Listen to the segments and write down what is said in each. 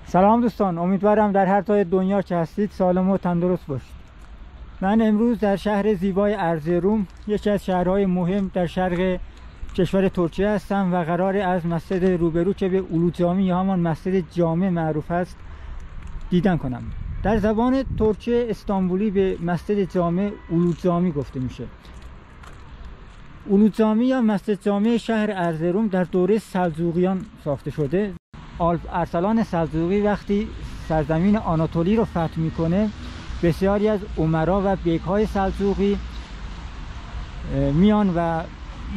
سلام دوستان، امیدوارم در هر جای دنیا که هستید سالم و تندرست باشید. من امروز در شهر زیبای ارزروم، یکی از شهرهای مهم در شرق کشور ترکیه هستم و قرار از مسجد روبرو که به اولو جامی یا همان مسجد جامع معروف است دیدن کنم. در زبان ترکیه استانبولی به مسجد جامع اولو جامی گفته میشه. اولو جامی یا مسجد جامع شهر ارزروم در دوره سلجوقیان ساخته شده. ارسلان سلجوقی وقتی سرزمین آناتولی رو فتح میکنه، بسیاری از امرا و بیگ‌های سلجوقی میان و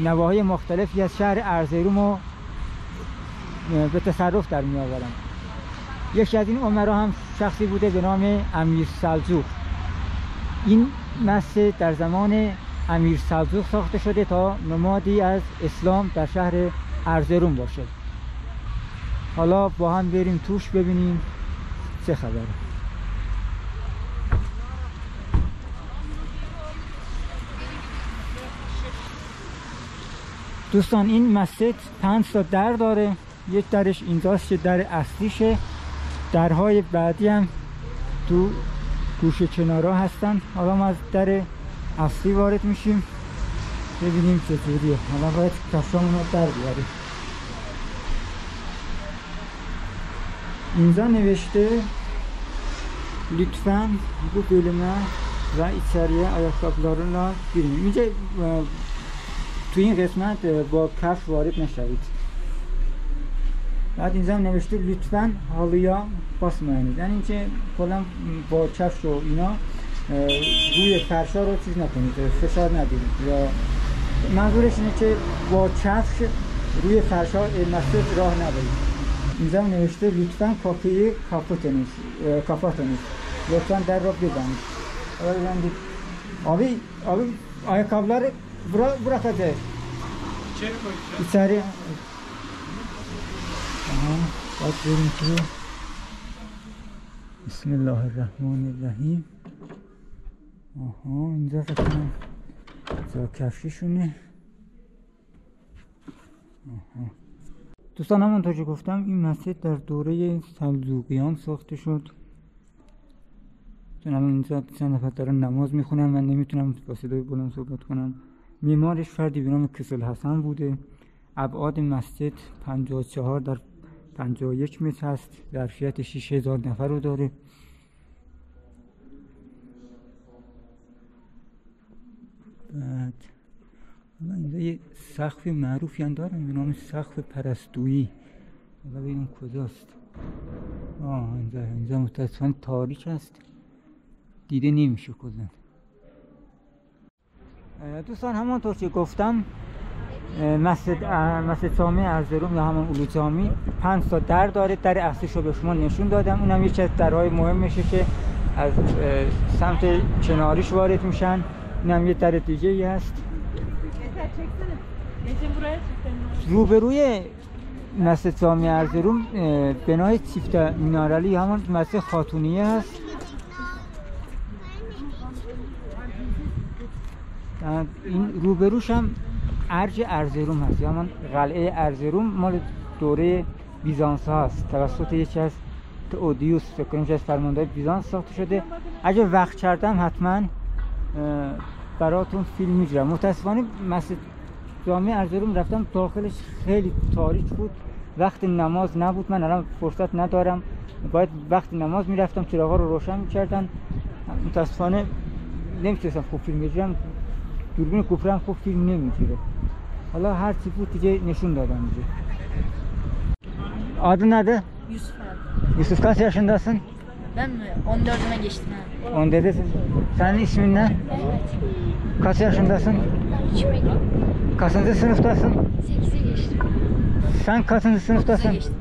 نواحی مختلفی از شهر ارزروم رو به تصرف در می آورن. یکی از این امرا هم شخصی بوده به نام امیر سلجوق. این مسجد در زمان امیر سلجوق ساخته شده تا نمادی از اسلام در شهر ارزروم باشه. حالا با هم بریم توش ببینیم چه خبره. دوستان، این مسجد 5 تا در داره. یک درش اینجاست که در اصلیشه. درهای بعدی هم تو گوشه کنارا هستن. حالا ما از در اصلی وارد میشیم ببینیم چطوریه. حالا باید کفشامون رو در بیاریم. اینجا نوشته لطفاً bu bölüme و içeriye ayakkabılarla girmeyin. اینجا تو این قسمت با کفش وارد نشوید. بعد اینجا نوشته لطفاً حالویا باسmayınız. یعنی اینکه کلا با کفش و اینا روی فرشا رو چیز نکنید، فشار ندید. یا منظورش اینه که با کفش روی فرشا مسجد راه نبرید. اینجا نوشته لطفاً کافی kapatınız. لطفاً در رو ببندید. Abi ayakkabıları bırakacağız. İçeri koyacağız. İçeri. Aha, bak görüntü. Bismillahirrahmanirrahim. Aha, اینجا فکر کنم جا کفششونه. آها. دوستان، همونطور که گفتم این مسجد در دوره سلجوقیان ساخته شد. چون الان اینجا چند نفر دارن نماز میخونن، من نمیتونم با صدای بلند صحبت کنم. معمارش فردی به نام کسل حسن بوده. ابعاد مسجد 54 در 51 متر هست. ظرفیت 6000 نفر رو داره. بعد حالا اینجا یه سقف معروفی هم دارن به نام سقف پرستویی. حالا ببینیم کجاست. اینجا متاسفانه تاریک است، دیده نمیشه کلا. دوستان، همونطور که گفتم مسجد جامع ارزروم یا همون اولو جامی 5 تا در داره. در اصلیش رو به شما نشون دادم. اونم یکی از درهای مهمشه که از سمت کناریش وارد میشن. اینم یه در دیگه ای هست. روبروی مسجد جامع ارزروم بنای چیفت مینارلی همون مسجد خاتونیه هست. این روبروش هم ارج ارزروم هست، همون قلعه ارزروم مال دوره بیزانس هست. توسط یکی از تئودیوس فکر کنم از فرماندهای بیزانس ساخته شده. اگه وقت کردم حتما براتون فیلم میگیرم. متاسفانه مسجد جامع ارزروم رفتم داخلش خیلی تاریک بود، وقت نماز نبود. من الان فرصت ندارم، باید وقت نماز میرفتم چراغا رو روشن میکردن. متاسفانه نمیتونستم خوب فیلم بگیرم، دوربین کوپرم خوب فیلم نمیگیره. حالا هر چی بود دیگه نشون دادم دیگه. Adın nedir? Yusuf abi. Yusuf, kaç yaşındasın? Ben mi? 14'üme geçtim abi. 14'desin. Senin ismin ne? Kaç yaşındasın? 3'üme Kaçıncı sınıftasın? 8'e geçtim. Sen kaçıncı sınıftasın? 9'a geçtim.